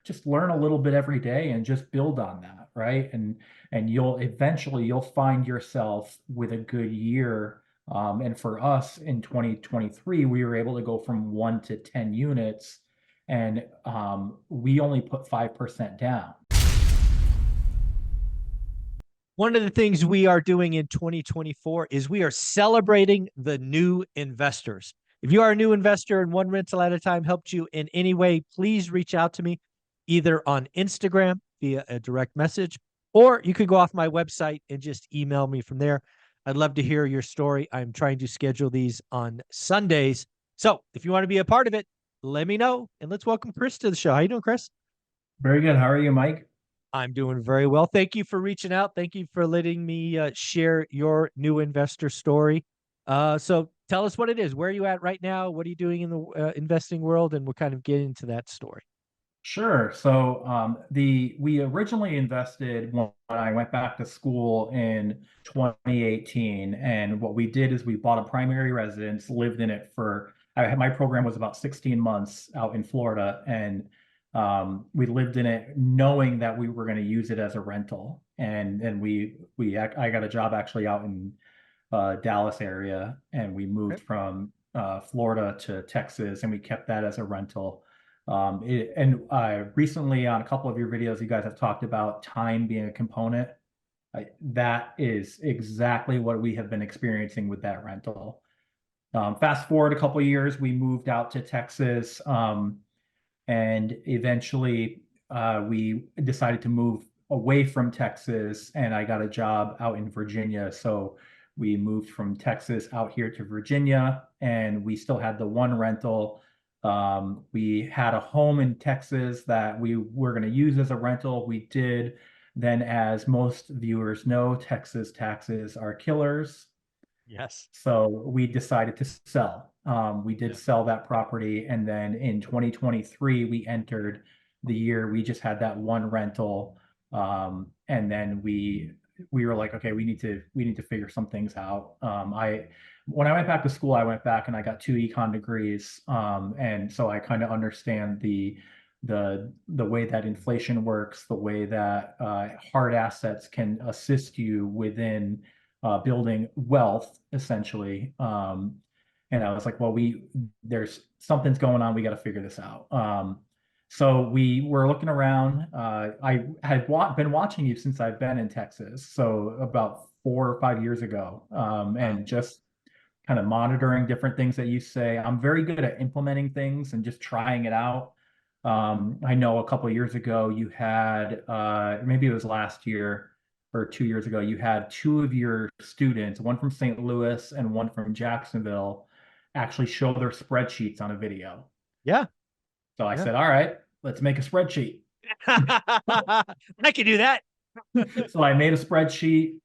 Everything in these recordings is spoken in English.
just learn a little bit every day and just build on that, right? And you'll find yourself with a good year. And for us in 2023, we were able to go from 1 to 10 units, and we only put 5% down. One of the things we are doing in 2024 is we are celebrating the new investors. If you are a new investor and One Rental at a Time helped you in any way, please reach out to me either on Instagram via a direct message, or you could go off my website and just email me from there. I'd love to hear your story. I'm trying to schedule these on Sundays. So if you want to be a part of it, let me know. And let's welcome Chris to the show. How you doing, Chris? Very good. How are you, Mike? I'm doing very well. Thank you for reaching out. Thank you for letting me share your new investor story. So tell us what it is. Where are you at right now? What are you doing in the investing world? And we'll kind of get into that story. Sure. So we originally invested when I went back to school in 2018, and what we did is we bought a primary residence, lived in it for my program was about 16 months out in Florida, and we lived in it knowing that we were going to use it as a rental, and I got a job actually out in Dallas area, and we moved Okay. from Florida to Texas, and we kept that as a rental. Recently on a couple of your videos, you guys have talked about time being a component. That is exactly what we have been experiencing with that rental. Fast forward a couple of years, we moved out to Texas, and eventually we decided to move away from Texas, and I got a job out in Virginia. So we moved from Texas out here to Virginia, and we still had the one rental. We had a home in Texas that we were going to use as a rental. We did. Then, as most viewers know, Texas taxes are killers. Yes. So we decided to sell. We did Yeah. sell that property. And then in 2023, we entered the year, we just had that one rental. And then we were like, okay, we need to figure some things out. When I went back to school, I went back and I got 2 econ degrees. And so I kind of understand the way that inflation works, the way that hard assets can assist you within building wealth, essentially. And I was like, well, there's something's going on. We got to figure this out. So we were looking around. I had been watching you since I've been in Texas, so about 4 or 5 years ago, Wow. and just kind of monitoring different things that you say. I'm very good at implementing things and just trying it out. I know a couple of years ago you had, maybe it was last year or 2 years ago, you had two of your students, one from St. Louis and one from Jacksonville, actually show their spreadsheets on a video. Yeah. So I Yeah. said, all right, let's make a spreadsheet. I can do that. So I made a spreadsheet,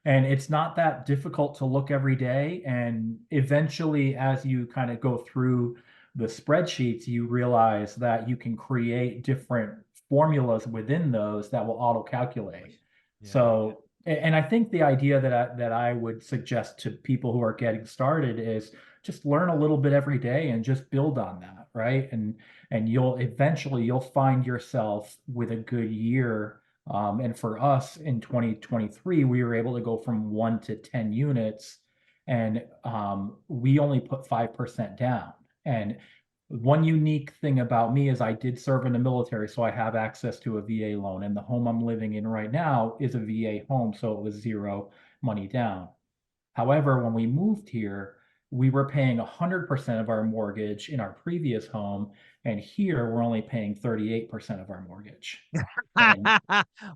and it's not that difficult to look every day. And eventually, as you kind of go through the spreadsheets, you realize that you can create different formulas within those that will auto calculate. Yeah. So, and I think the idea that I would suggest to people who are getting started is just learn a little bit every day and just build on that, right? And you'll find yourself with a good year. And for us in 2023, we were able to go from 1 to 10 units, and we only put 5% down. And one unique thing about me is I did serve in the military, so I have access to a VA loan. And the home I'm living in right now is a VA home, so it was zero money down. However, when we moved here, we were paying 100% of our mortgage in our previous home, and here we're only paying 38% of our mortgage. And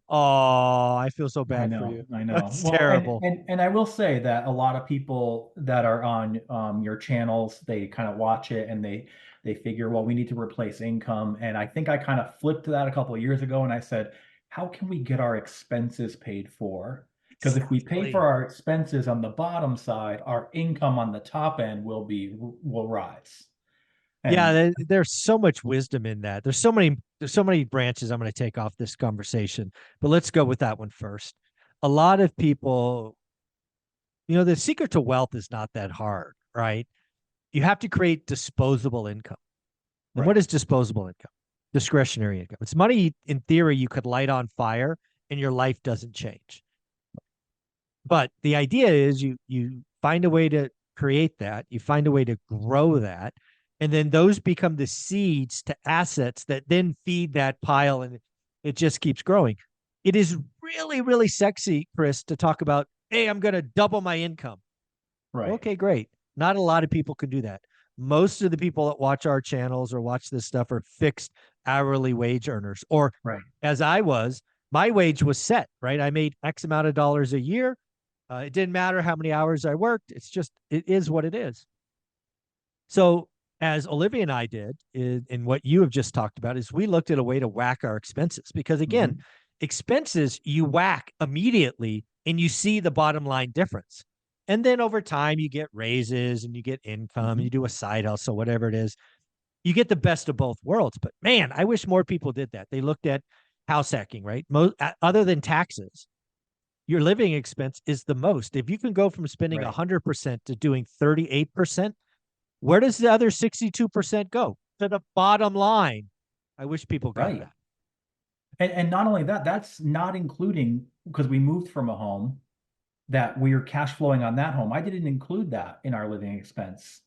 Oh, I feel so I bad for know, you. I know. That's Well, and terrible. and and I will say that a lot of people that are on your channels, they kind of watch it and they figure, well, we need to replace income. And I think I kind of flipped that a couple of years ago, and I said, how can we get our expenses paid for? Because if we pay for Exactly. our expenses on the bottom side, our income on the top end will rise. Yeah, And there's so much wisdom in that. There's so many branches I'm going to take off this conversation, but let's go with that one first. A lot of people, the secret to wealth is not that hard, right? You have to create disposable income. And what right, is disposable income? discretionary income. It's money in theory you could light on fire and your life doesn't change. But the idea is you find a way to create that, you find a way to grow that, and then those become the seeds to assets that then feed that pile, and it just keeps growing. It is really, really sexy, Chris, to talk about, hey, I'm going to double my income. Right. Okay, great. Not a lot of people can do that. Most of the people that watch our channels or watch this stuff are fixed hourly wage earners. Or Right. as I was, my wage was set, right? I made X amount of dollars a year. It didn't matter how many hours I worked. It's just, it is what it is. So, as Olivia and I did in what you have just talked about, is we looked at a way to whack our expenses. Because again, Mhm. expenses you whack immediately and you see the bottom line difference. And then over time, you get raises and you get income, and Mhm. you do a side hustle, whatever it is. You get the best of both worlds. But man, I wish more people did that. They looked at house hacking, right? Other than taxes, your living expense is the most. If you can go from spending Right. 100% to doing 38%, where does the other 62% go? To the bottom line. I wish people got Right. that. And not only that, that's not including because we moved from a home that we are cash flowing on that home. I didn't include that in our living expense.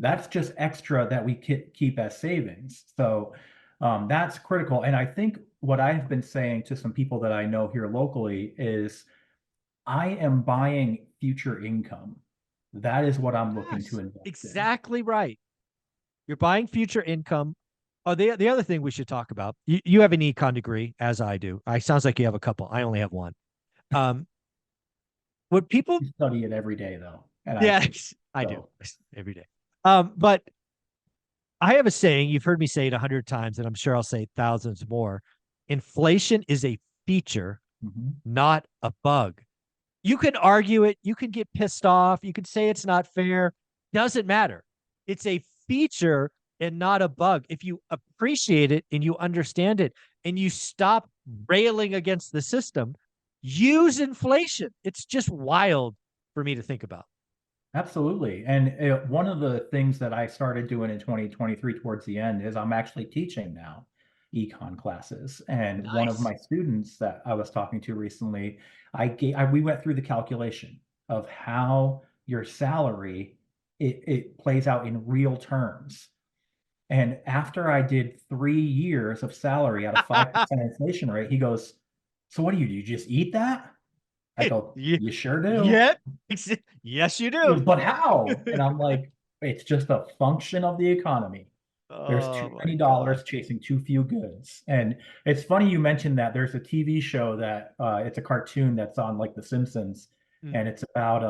That's just extra that we keep as savings. So that's critical. And I think what I've been saying to some people that I know here locally is I am buying future income. That is what I'm looking to Yes, invest in. exactly right. You're buying future income. Oh, the other thing we should talk about. You have an econ degree, as I do. I sounds like you have a couple. I only have one. Um, what people, You study it every day though. And I yeah, I do so every day. But I have a saying. You've heard me say it 100 times, and I'm sure I'll say thousands more. Inflation is a feature, mhm. not a bug. You can argue it. You can get pissed off. You can say it's not fair. Doesn't matter. It's a feature and not a bug. If you appreciate it and you understand it and you stop railing against the system, use inflation. It's just wild for me to think about. Absolutely. And one of the things that I started doing in 2023 towards the end is I'm actually teaching now econ classes. And one of Nice. my students that I was talking to recently, we went through the calculation of how your salary it plays out in real terms. And after I did 3 years of salary at a 5% inflation rate, he goes, "So what do? You just eat that?" I go, Yeah. "You sure do." Yeah. Yes, you He do. goes, but how? And I'm like, it's just a function of the economy. There's too Oh my many God. dollars chasing too few goods. And it's funny you mentioned that. There's a TV show that it's a cartoon that's on like The Simpsons, Mm, and it's about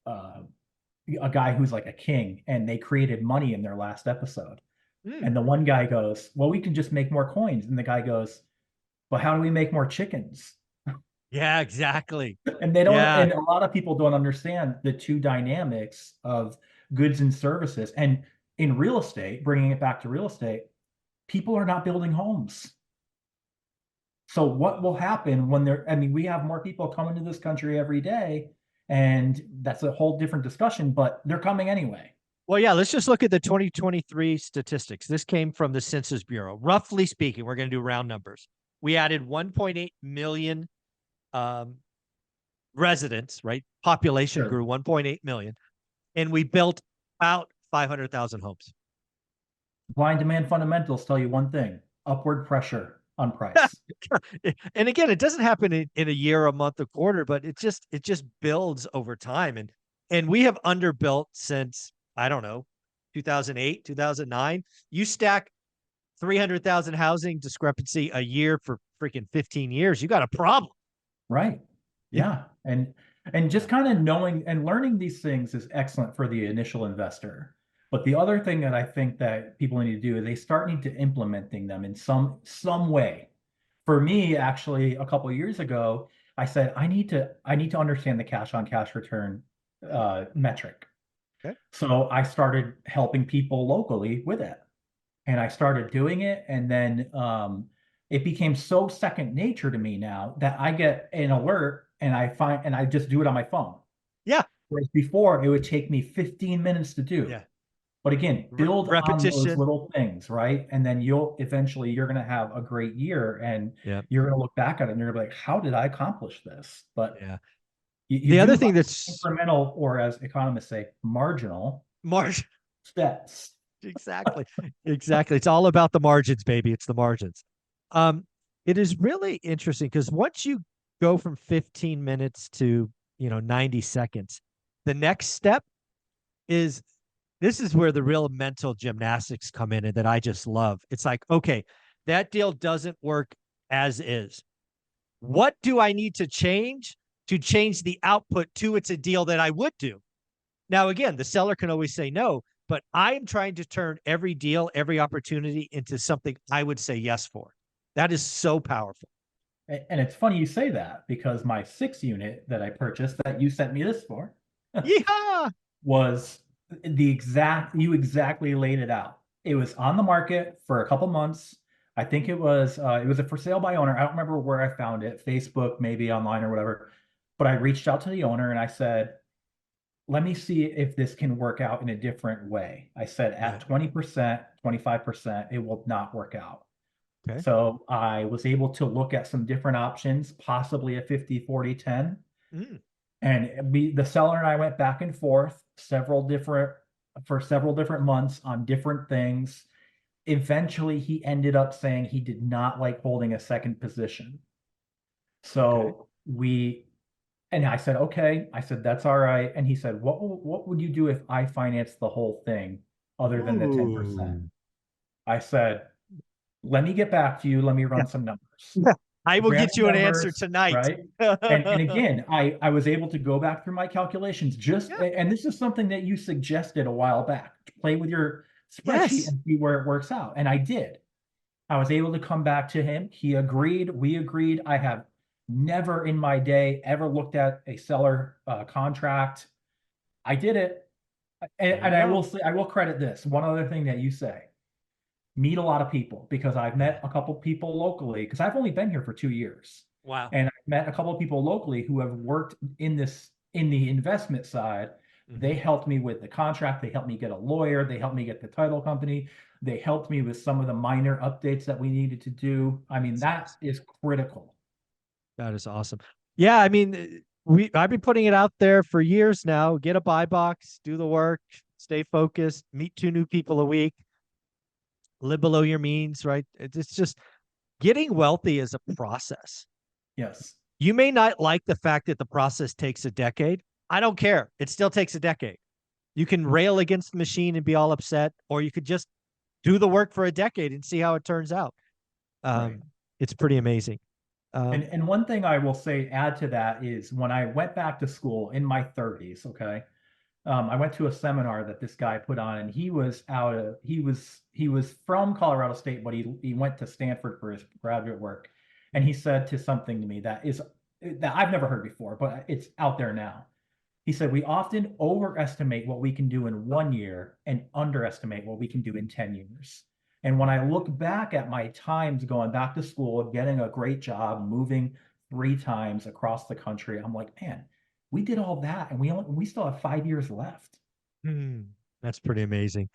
a guy who's like a king, and they created money in their last episode. mm. And the one guy goes, "Well, we can just make more coins." And the guy goes, "Well, how do we make more chickens?" Yeah, exactly. And they don't, Yeah. and a lot of people don't understand the two dynamics of goods and services. And in real estate, bringing it back to real estate, people are not building homes. So what will happen when they're, I mean, we have more people coming to this country every day, and that's a whole different discussion, but they're coming anyway. Well, yeah, let's just look at the 2023 statistics. This came from the Census Bureau. Roughly speaking, we're going to do round numbers. We added 1.8 million um, residents, right? Population Sure. grew 1.8 million, and we built about 500,000 homes. Supply and demand fundamentals tell you one thing: upward pressure on price. And again, it doesn't happen in a year, a month, a quarter, but it just builds over time. And we have underbuilt since, I don't know, 2008, 2009. You stack 300,000 housing discrepancy a year for freaking 15 years, you got a problem. Right. Yeah. And Yeah. just kind of knowing and learning these things is excellent for the initial investor. But the other thing that I think that people need to do is they start need to implementing them in some way. For me, actually, a couple of years ago, I said I need to understand the cash on cash return Mm, metric. okay. So I started helping people locally with it, and I started doing it, and then it became so second nature to me now that I get an alert and I just do it on my phone. Yeah. Whereas before it would take me 15 minutes to do. Yeah. But again, build on those Repetition. little things, right? And then you're going to have a great year, and Yeah. you're going to look back at it and you're going to be like, how did I accomplish this? But Yeah. you The other do by thing that's incremental, or as economists say, marginal March. steps. Exactly. Exactly. It's all about the margins, baby. It's the margins. Um, it is really interesting because once you go from 15 minutes to, 90 seconds, the next step is this is where the real mental gymnastics come in and that I just love. It's like, okay, that deal doesn't work as is. What do I need to change the output to it's a deal that I would do? Now, again, the seller can always say no, but I'm trying to turn every deal, every opportunity into something I would say yes for. That is so powerful. And it's funny you say that, because my 6 unit that I purchased that you sent me this for Yeah. was you exactly laid it out. It was on the market for a couple months. I think it was a for sale by owner. I don't remember where I found it, Facebook, maybe online or whatever. But I reached out to the owner and I said, let me see if this can work out in a different way. I said Yeah. at 20%, 25%, it will not work out. Okay. So I was able to look at some different options, possibly a 50-40-10. Mm, And the seller and I went back and forth for several different months on different things. Eventually, he ended up saying he did not like holding a second position. okay. And I said, okay. I said, that's all right. And he said, what would you do if I financed the whole thing other than the 10%? Ooh. I said, let me get back to you. Let me Yeah. run some numbers. Yeah. I will Ran get the you an answer numbers, tonight. right? And again, I was able to go back through my calculations, Yeah. and this is something that you suggested a while back. Play with your spreadsheet Yes. and see where it works out. And I did. I was able to come back to him. He agreed. We agreed. I have never in my day ever looked at a seller contract. I did it. There And you I go. will say, I will credit this. One other thing that you say, meet a lot of people, because I've Yeah. met a couple people locally, because I've only been here for 2 years. Wow. And I've met a couple of people locally who have worked in the investment side. They Hmm. helped me with the contract. They helped me get a lawyer. They helped me get the title company. They helped me with some of the minor updates that we needed to do. I mean, That's that awesome. is critical. That is awesome. Yeah, I mean, I've been putting it out there for years now. Get a buy box, do the work, stay focused, meet 2 new people a week, live below your means, right? It's just getting wealthy is a process. Yes. You may not like the fact that the process takes a decade. I don't care. It still takes a decade. You can rail against the machine and be all upset, or you could just do the work for a decade and see how it turns out. Right. Um, it's pretty amazing. Um, And one thing I will say, add to that, is when I went back to school in my 30s, okay, I went to a seminar that this guy put on, and he was from Colorado State, but he went to Stanford for his graduate work, and he said to something to me that I've never heard before, but it's out there now. He said, we often overestimate what we can do in 1 year and underestimate what we can do in 10 years. And when I look back at my times going back to school, getting a great job, moving 3 times across the country, I'm like, man, we did all that and we still have 5 years left. hmm, that's pretty amazing.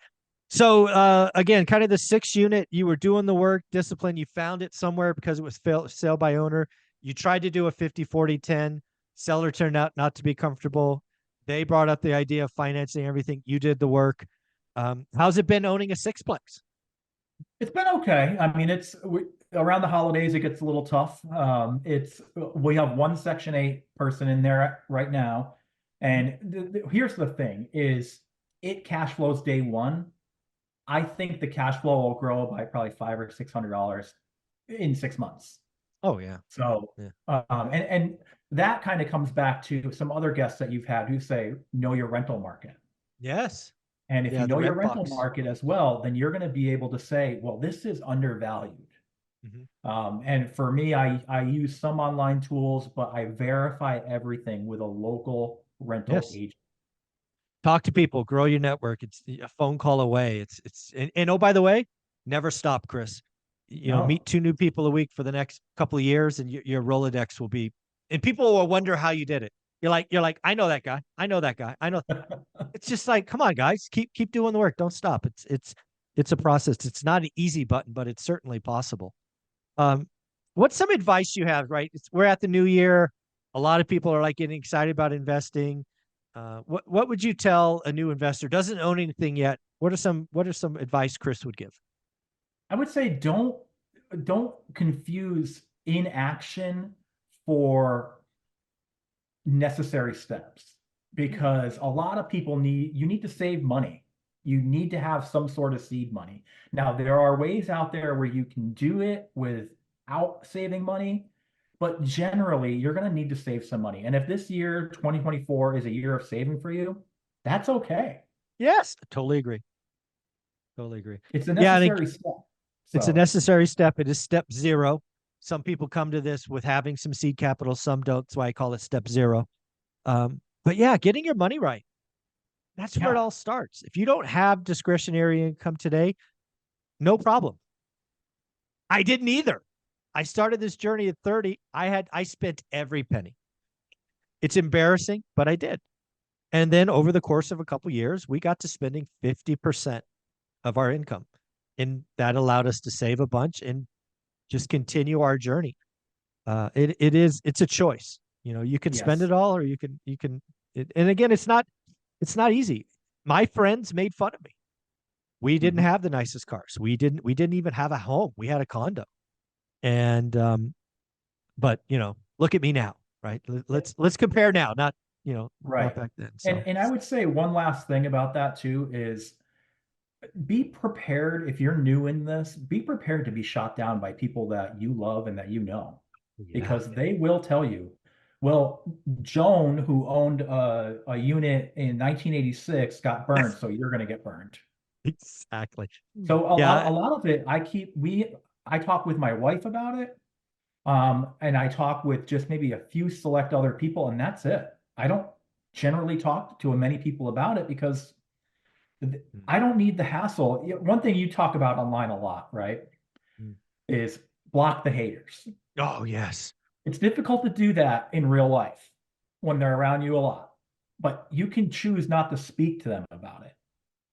So again, kind of the 6 unit, you were doing the work, discipline, you found it somewhere because it was sale by owner. You tried to do a 50-40-10. Seller turned out not to be comfortable. They brought up the idea of financing everything. You did the work. How's it been owning a sixplex? It's been okay. I mean, around the holidays, it gets a little tough. We have one Section 8 person in there right now. And here's the thing is, it cash flows day one. I think the cash flow will grow by probably $500 or $600 in 6 months. Oh yeah. So, Yeah. and that kind of comes back to some other guests that you've had who say, know your rental market. Yes. And if you Yeah, the know your rent rental box. market as well, then you're going to be able to say, well, this is undervalued. Hmm. And for me, I use some online tools, but I verify everything with a local rental Yes. agent. Talk to people, grow your network. It's a phone call away. And oh, by the way, never stop, Chris. Meet No, 2 new people a week for the next couple of years, and your Rolodex will be, and people will wonder how you did it. you're like, I know that guy. I know that guy. I know. It's just like, come on, guys, keep doing the work. Don't stop. It's a process. It's not an easy button, but it's certainly possible. Um, what's some advice you have? Right, we're at the new year. A lot of people are like getting excited about investing. What would you tell a new investor doesn't own anything yet? What are some advice Chris would give? I would say don't confuse inaction for necessary steps, because a lot of people you need to save money. You need to have some sort of seed money. Now, there are ways out there where you can do it without saving money, but generally you're going to need to save some money. And if this year, 2024, is a year of saving for you, that's okay. Yes, totally agree. Totally agree. It's a Yeah, I think necessary step. it's a So, necessary step. It is step zero. Some people come to this with having some seed capital, some don't. That's why I call it step zero. But yeah, getting your money right. That's where it yeah. all starts. If you don't have discretionary income today, no problem. I didn't either. I started this journey at 30. I spent every penny. It's embarrassing, but I did. And then over the course of a couple of years, we got to spending 50% of our income. And that allowed us to save a bunch and just continue our journey. It's a choice. You can spend Yes. it all or and again, it's not easy. My friends made fun of me. We didn't Mhm. have the nicest cars. We didn't even have a home. We had a condo. And but look at me now, right? Let's compare now, not Right. back then. And So and I would say one last thing about that too is be prepared. If you're new in this, be prepared to be shot down by people that you love and that you know, yeah, because they will tell you, well, Joan, who owned a unit in 1986, got burned, so you're going to get burned. exactly. So a Yeah. lot of it, I talk with my wife about it, and I talk with just maybe a few select other people, and that's it. I don't generally talk to many people about it because I don't need the hassle. One thing you talk about online a lot, right, Mm. is block the haters. Oh yes. It's difficult to do that in real life when they're around you a lot, but you can choose not to speak to them about it.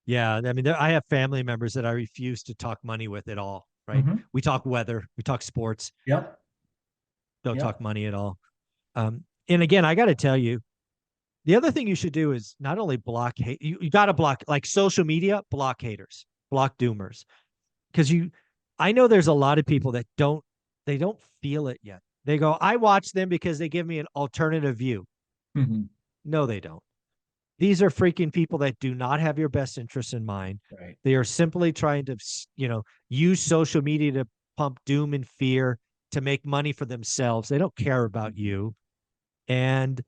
Yeah, I mean, I have family members that I refuse to talk money with at all. Right? Hmm. We talk weather, we talk sports, Yep. don't talk Yep. money at all. And again, I got to tell you, the other thing you should do is not only block hate, you got to block like social media, block haters, block doomers, because I know there's a lot of people that they don't feel it yet. They go, I watch them because they give me an alternative view. Hmm. No, they don't. These are freaking people that do not have your best interests in mind. Right. They are simply trying to, use social media to pump doom and fear to make money for themselves. They don't care about Mhm. you. And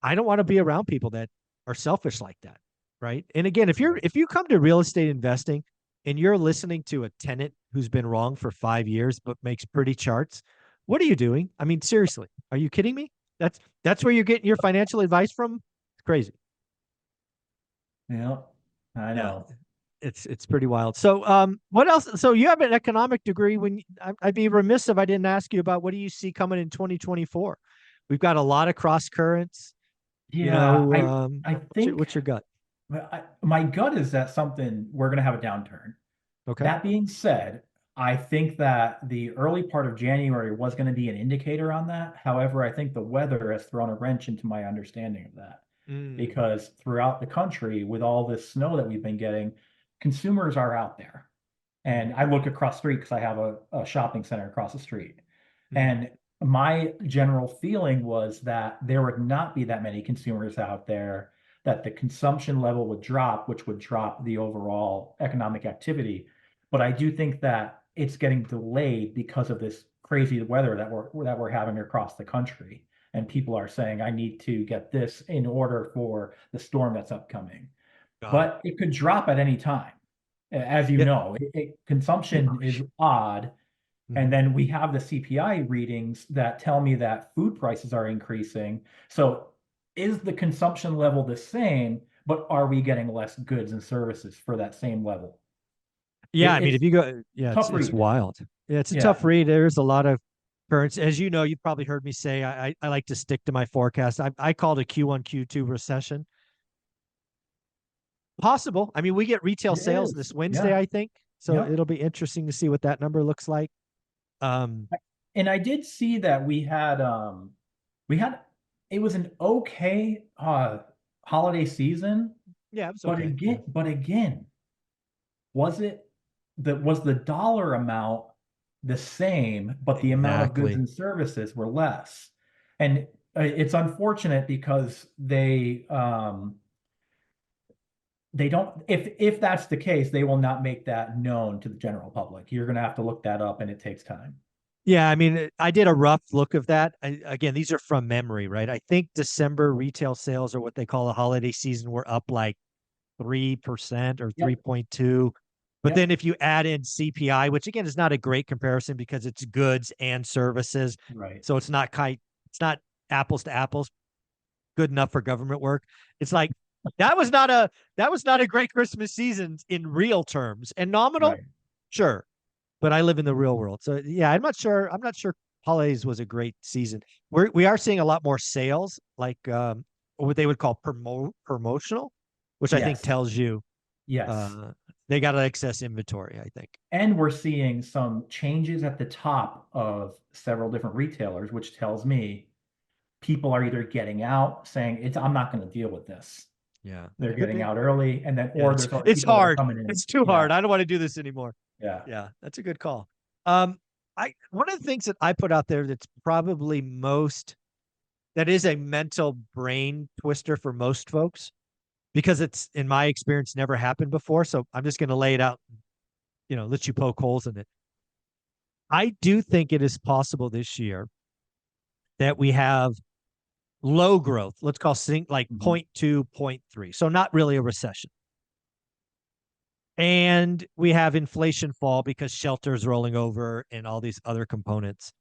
I don't want to be around people that are selfish like that. Right. And again, Right. if you come to real estate investing and you're listening to a tenant who's been wrong for 5 years but makes pretty charts, what are you doing? I mean, seriously, are you kidding me? That's where you're getting your financial advice from? It's crazy. Yep. I Yeah, know. it's pretty wild. So, what else? So you have an economic degree. I'd be remiss if I didn't ask you about what do you see coming in 2024? We've got a lot of cross currents. Yeah, I What's your think what's your gut? my gut is that something we're going to have a downturn. Okay. That being said, I think that the early part of January was going to be an indicator on that. However, I think the weather has thrown a wrench into my understanding of that, Mm, because throughout the country, with all this snow that we've been getting, consumers are out there. mm, And I look across the street because I have a shopping center across the street. mm. And my general feeling was that there would not be that many consumers out there, that the consumption level would drop, which would drop the overall economic activity. But I do think that it's getting delayed because of this crazy weather that we're having across the country. And people are saying, I need to get this in order for the storm that's upcoming. Got it. But it could drop at any time. As you Yeah. know, consumption is odd. And Mhm. then we have the CPI readings that tell me that food prices are increasing. So is the consumption level the same, but are we getting less goods and services for that same level? Yeah, It, I mean, it's if you go, a yeah, tough it's read. wild. Yeah, it's a Yeah. tough read. There's a lot of currency. As you know, you've probably heard me say I like to stick to my forecast. I called a Q1, Q2 recession. Possible. I mean, we get retail It sales is. this Wednesday, Yeah. I think. So Yep. it'll be interesting to see what that number looks like. Um, And I did see that we had it was an okay holiday season, yeah, it's but okay. Yeah, again, was it that was the dollar amount the same, but the amount of goods exactly. and services were less. And it's unfortunate because they don't if that's the case, they will not make that known to the general public. You're going to have to look that up and it takes time. Yeah, I mean, I did a rough look of that. Again, these are from memory, right? I think December retail sales or what they call the holiday season were up like 3% or Yep. 3.2. But then Yep. if you add in CPI, which again is not a great comparison because it's goods and services, Right. so it's not apples to apples, good enough for government work. It's like that was not a that was not a great Christmas season in real terms. And nominal, Right. sure, but I live in the real world. So yeah, I'm not sure. I'm not sure holidays was a great season. We are seeing a lot more sales, like what they would call promotional, which I think Yes. tells you Yes. uh, they got an excess inventory. I think. And we're seeing some changes at the top of several different retailers, which tells me people are either getting out saying it's I'm not going to deal with this. Yeah, They're could getting be. out early, and then Yeah, or there's other it's people that are hard. coming in. It's too Yeah, hard. I don't want to do this anymore. yeah. Yeah, that's a good call. Um, I one of the things that I put out there that's probably most that is a mental brain twister for most folks because it's in my experience never happened before. So I'm just going to lay it out, let you poke holes in it. I do think it is possible this year that we have low growth. Let's call like Mhm. 0.2, 0.3. So not really a recession. And we have inflation fall because shelter's rolling over and all these other components.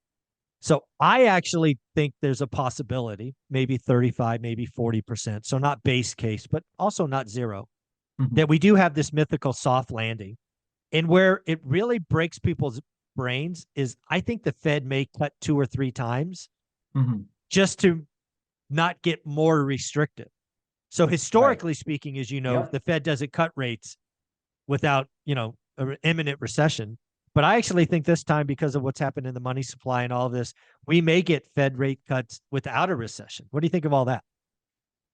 So I actually think there's a possibility, maybe 35, maybe 40%. So not base case, but also not zero, Mhm. that we do have this mythical soft landing. And where it really breaks people's brains is I think the Fed may cut 2 or 3 times Mhm. just to not get more restrictive. So Right. historically speaking, as you know, the Yep. Fed doesn't cut rates without, an imminent recession. But I actually think this time, because of what's happened in the money supply and all of this, we may get Fed rate cuts without a recession. What do you think of all that?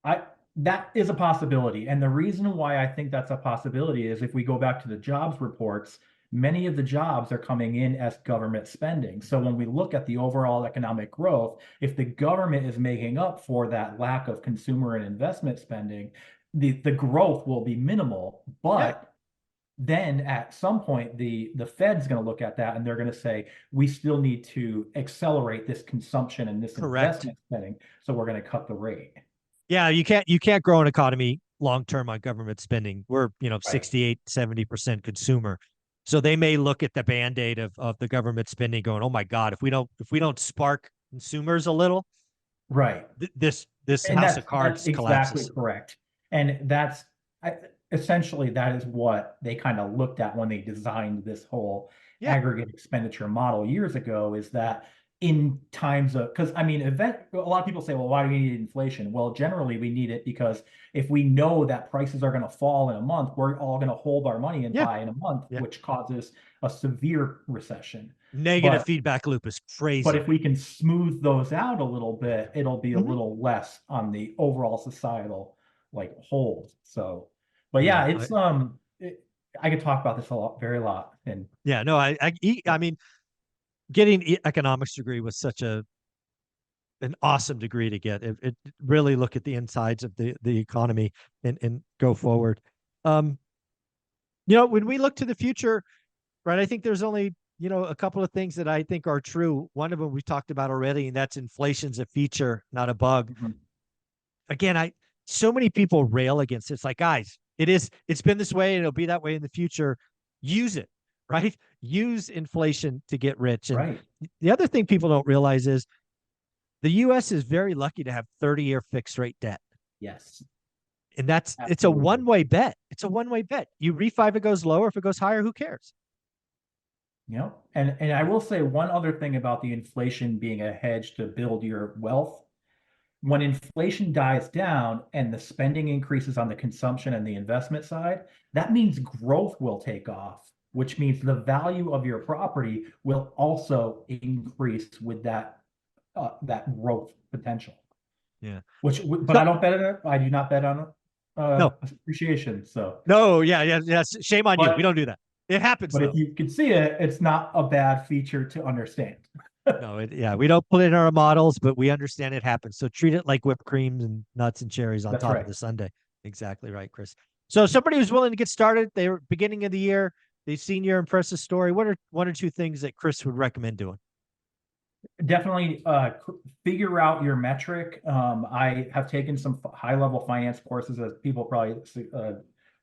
I That is a possibility. And the reason why I think that's a possibility is if we go back to the jobs reports, many of the jobs are coming in as government spending. So when we look at the overall economic growth, if the government is making up for that lack of consumer and investment spending, the growth will be minimal. Yeah, But then at some point the Fed's going to look at that and they're going to say we still need to accelerate this consumption and this correct. investment spending, so we're going to cut the rate. Yeah, you can't grow an economy long term on government spending. We're, Right. 68, 70% consumer. So they may look at the band-aid of the government spending going, "Oh my God, if we don't spark consumers a little, Right. this And house of that's cards exactly collapses." correct. And I, essentially that is what they kind of looked at when they designed this whole Yeah, aggregate expenditure model years ago, is that in times of, because I mean, a lot of people say, well, why do we need inflation? Well, generally we need it because if we know that prices are going to fall in a month, we're all going to hold our money and yeah, buy in a month, yeah. which causes a severe recession. Negative But feedback loop is but crazy. if we can smooth those out a little bit, it'll be a Hmm. little less on the overall societal like hold. So, but yeah, Yeah, I could talk about this a lot, very lot. And yeah. No, I mean, getting economics degree was such an awesome degree to get. It really look at the insides of the economy and go forward. Um, when we look to the future, right? I think there's only a couple of things that I think are true. One of them we talked about already, and that's inflation's a feature, not a bug. mhm, Again, I so many people rail against it. It's like, guys, it's been this way and it'll be that way in the future. Use it, right? Use inflation to get rich. And right. the other thing people don't realize is the US is very lucky to have 30-year fixed rate debt. Yes, And it's a absolutely. one-way bet. It's a one-way bet. You refi if it goes lower, if it goes higher, who cares? And I will say one other thing about the inflation being a hedge to build your wealth. When inflation dies down and the spending increases on the consumption and the investment side, that means growth will take off, which means the value of your property will also increase with that growth potential. Yeah. But So I don't bet on it. I do not bet on no, appreciation. So, no, yeah, yeah, yes. Shame on you. We but don't do that. It happens but if though. you can see it, it's not a bad feature to understand. No, yeah, we don't put it in our models, but we understand it happens. So treat it like whipped creams and nuts and cherries on That's top of right. the sundae. Exactly right, Chris. So somebody who's willing to get started, they were beginning of the year, they've seen your impressive story. What are one or two things that Chris would recommend doing? Definitely figure out your metric. I have taken some high level finance courses, as people probably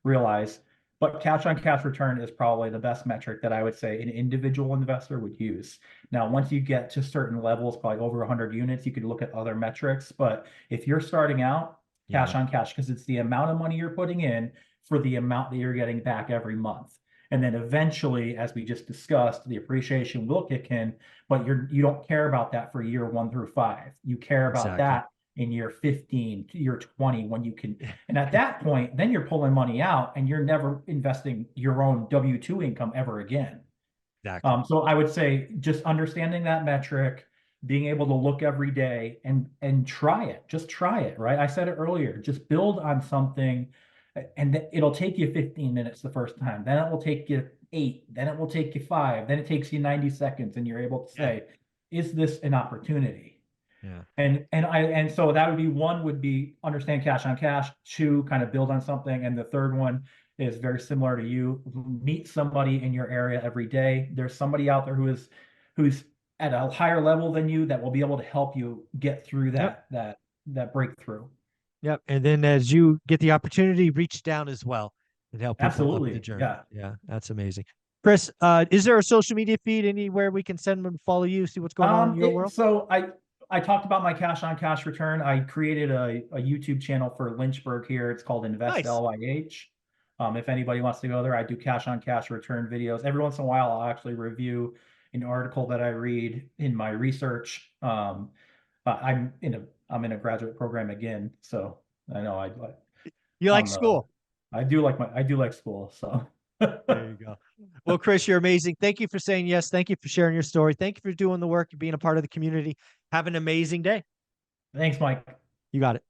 realize, but cash on cash return is probably the best metric that I would say an individual investor would use. Now, once you get to certain levels, probably over 100 units, you could look at other metrics. But if you're starting out, cash Yeah, on cash, because it's the amount of money you're putting in for the amount that you're getting back every month. And then eventually, as we just discussed, the appreciation will kick in, but you don't care about that for year 1 through 5. You care about exactly. that in year 15, year 20, when you can. And at that point, then you're pulling money out and you're never investing your own W-2 income ever again. Exactly. So I would say just understanding that metric, being able to look every day and try it. Just try it, right? I said it earlier. Just build on something, and it'll take you 15 minutes the first time. Then it will take you 8. Then it will take you 5. Then it takes you 90 seconds, and you're able to Yeah, say, "Is this an opportunity?" yeah. And so that would be one would be understand cash on cash, two kind of build on something, and the third one is very similar to you. Meet somebody in your area every day. There's somebody out there who's at a higher level than you that will be able to help you get through Yep. that breakthrough. Yep. And then as you get the opportunity, reach down as well and help people up the Absolutely. journey. Yeah. Yeah, that's amazing. Chris, is there a social media feed anywhere we can send them to follow you, see what's going on in your world? So I talked about my cash on cash return. I created a YouTube channel for Lynchburg here. It's called Invest Nice. LYH. If anybody wants to go there, I do cash on cash return videos. Every once in a while, I'll actually review an article that I read in my research. I'm in a graduate program again, so I know You like I'm school. I do like school. So There you go. Well, Chris, you're amazing. Thank you for saying yes. Thank you for sharing your story. Thank you for doing the work and being a part of the community. Have an amazing day. thanks, Mike. You got it.